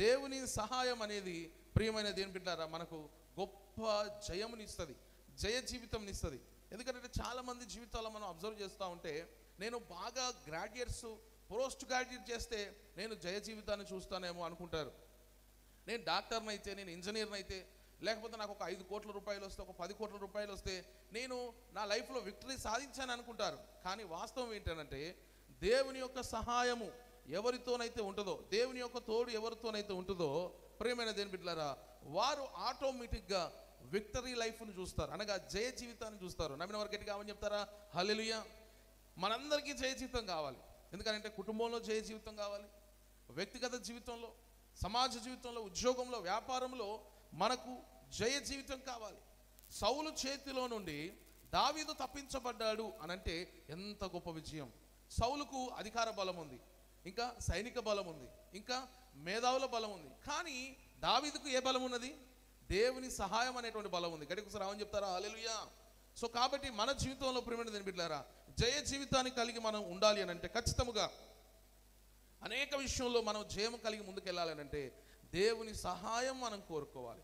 దేవుని సహాయం అనేది ప్రియమైన దేవుని బిడ్డలారా మనకు గొప్ప జయమునిస్తుంది, జయ జీవితంనిస్తుంది. ఎందుకంటే చాలామంది జీవితాల్లో మనం అబ్జర్వ్ చేస్తూ ఉంటే, నేను బాగా గ్రాడ్యుయేట్స్ పోస్ట్ గ్రాడ్యుయేట్ చేస్తే నేను జయ జీవితాన్ని చూస్తానేమో అనుకుంటారు. నేను డాక్టర్ని అయితే, నేను ఇంజనీర్ని అయితే, లేకపోతే నాకు ఒక 5 కోట్ల రూపాయలు వస్తే, ఒక 10 కోట్ల రూపాయలు వస్తే నేను నా లైఫ్లో విక్టరీ సాధించాను అనుకుంటారు. కానీ వాస్తవం ఏంటంటే దేవుని యొక్క సహాయము ఎవరితోనైతే ఉంటుందో, దేవుని యొక్క తోడు ఎవరితోనైతే ఉంటుందో ప్రియమైన దేవుని బిడ్డలారా, వారు ఆటోమేటిక్గా విక్టరీ లైఫ్ను చూస్తారు, అనగా జయ జీవితాన్ని చూస్తారు. నమ్మిన వారు గట్టిగా కావని చెప్తారా? హల్లెలూయా. మనందరికీ జయ జీవితం కావాలి. ఎందుకంటే కుటుంబంలో జయ జీవితం కావాలి, వ్యక్తిగత జీవితంలో, సమాజ జీవితంలో, ఉద్యోగంలో, వ్యాపారంలో మనకు జయ జీవితం కావాలి. సౌలు చేతిలో నుండి దావీదు తప్పించబడ్డాడు అనంటే ఎంత గొప్ప విజయం. సౌలుకు అధికార బలం ఉంది, ఇంకా సైనిక బలం ఉంది, ఇంకా మేధావుల బలం ఉంది. కానీ దావీదుకు ఏ బలం ఉన్నది? దేవుని సహాయం అనేటువంటి బలం ఉంది. గడికి ఒకసారి రావని చెప్తారా? హల్లెలూయా. సో కాబట్టి మన జీవితంలో ప్రియమైన దేవుని బిడ్డలారా, జయ జీవితాన్ని కలిగి మనం ఉండాలి అని అంటే ఖచ్చితంగా అనేక విషయంలో మనం జయం కలిగి ముందుకెళ్ళాలి అంటే దేవుని సహాయం మనం కోరుకోవాలి.